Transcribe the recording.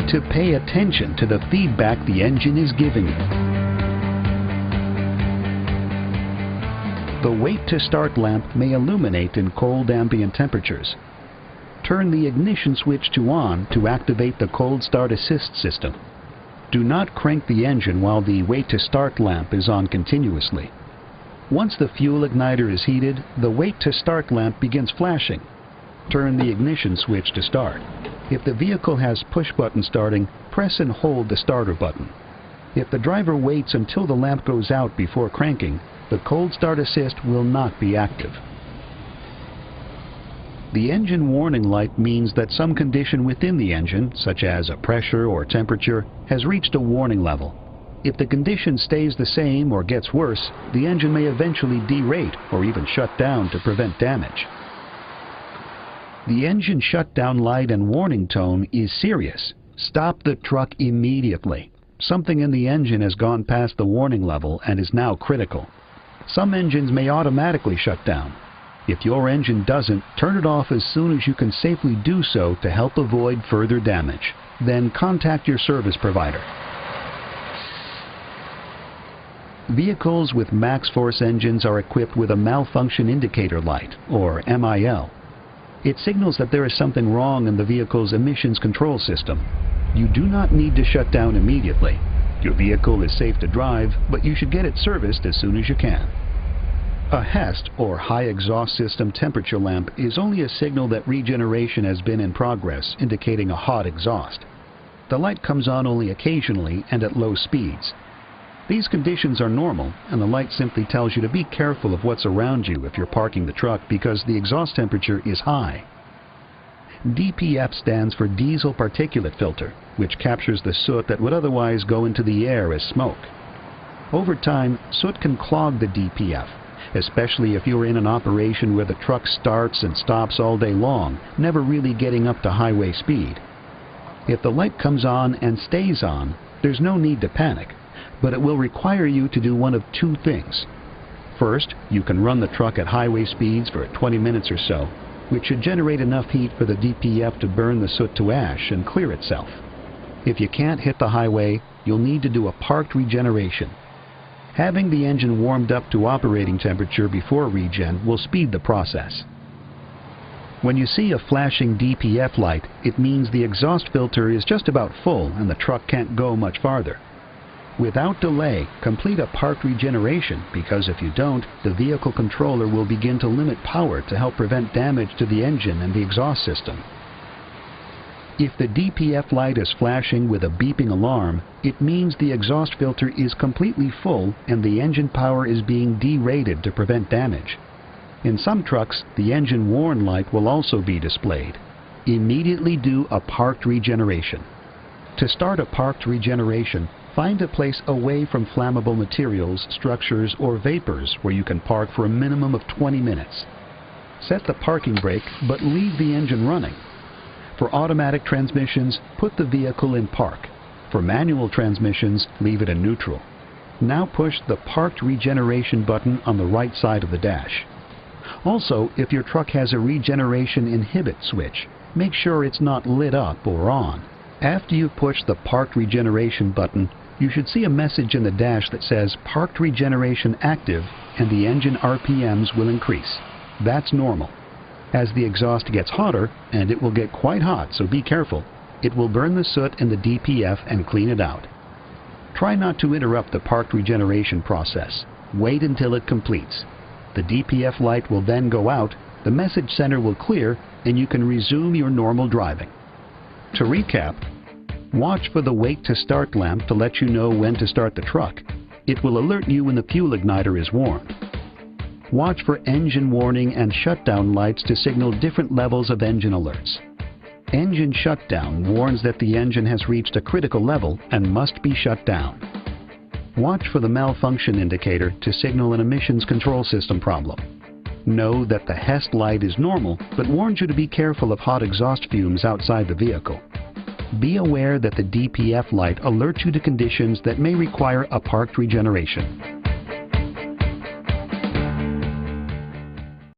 to pay attention to the feedback the engine is giving you. The wait to start lamp may illuminate in cold ambient temperatures. Turn the ignition switch to on to activate the cold start assist system. Do not crank the engine while the wait to start lamp is on continuously. Once the fuel igniter is heated, the wait to start lamp begins flashing. Turn the ignition switch to start. If the vehicle has push button starting, press and hold the starter button. If the driver waits until the lamp goes out before cranking, the cold start assist will not be active. The engine warning light means that some condition within the engine, such as a pressure or temperature, has reached a warning level. If the condition stays the same or gets worse, the engine may eventually derate or even shut down to prevent damage. The engine shutdown light and warning tone is serious. Stop the truck immediately. Something in the engine has gone past the warning level and is now critical. Some engines may automatically shut down. If your engine doesn't, turn it off as soon as you can safely do so to help avoid further damage. Then contact your service provider. Vehicles with MaxxForce engines are equipped with a malfunction indicator light, or MIL. It signals that there is something wrong in the vehicle's emissions control system. You do not need to shut down immediately. Your vehicle is safe to drive, but you should get it serviced as soon as you can. A HEST, or High Exhaust System Temperature Lamp, is only a signal that regeneration has been in progress, indicating a hot exhaust. The light comes on only occasionally and at low speeds. These conditions are normal, and the light simply tells you to be careful of what's around you if you're parking the truck because the exhaust temperature is high. DPF stands for Diesel Particulate Filter, which captures the soot that would otherwise go into the air as smoke. Over time, soot can clog the DPF, especially if you're in an operation where the truck starts and stops all day long, never really getting up to highway speed. If the light comes on and stays on, there's no need to panic, but it will require you to do one of two things. First, you can run the truck at highway speeds for 20 minutes or so, which should generate enough heat for the DPF to burn the soot to ash and clear itself. If you can't hit the highway, you'll need to do a parked regeneration. Having the engine warmed up to operating temperature before regen will speed the process. When you see a flashing DPF light, it means the exhaust filter is just about full and the truck can't go much farther. Without delay, complete a parked regeneration, because if you don't, the vehicle controller will begin to limit power to help prevent damage to the engine and the exhaust system. If the DPF light is flashing with a beeping alarm, it means the exhaust filter is completely full and the engine power is being derated to prevent damage. In some trucks, the engine warn light will also be displayed. Immediately do a parked regeneration. To start a parked regeneration, find a place away from flammable materials, structures, or vapors where you can park for a minimum of 20 minutes. Set the parking brake, but leave the engine running. For automatic transmissions, put the vehicle in park. For manual transmissions, leave it in neutral. Now push the Parked Regeneration button on the right side of the dash. Also, if your truck has a Regeneration Inhibit switch, make sure it's not lit up or on. After you push the Parked Regeneration button, you should see a message in the dash that says Parked Regeneration Active, and the engine RPMs will increase. That's normal. As the exhaust gets hotter, and it will get quite hot, so be careful, it will burn the soot in the DPF and clean it out. Try not to interrupt the parked regeneration process. Wait until it completes. The DPF light will then go out, the message center will clear, and you can resume your normal driving. To recap, watch for the wait to start lamp to let you know when to start the truck. It will alert you when the fuel igniter is warmed. Watch for engine warning and shutdown lights to signal different levels of engine alerts. Engine shutdown warns that the engine has reached a critical level and must be shut down. Watch for the malfunction indicator to signal an emissions control system problem. Know that the HEST light is normal, but warns you to be careful of hot exhaust fumes outside the vehicle. Be aware that the DPF light alerts you to conditions that may require a parked regeneration.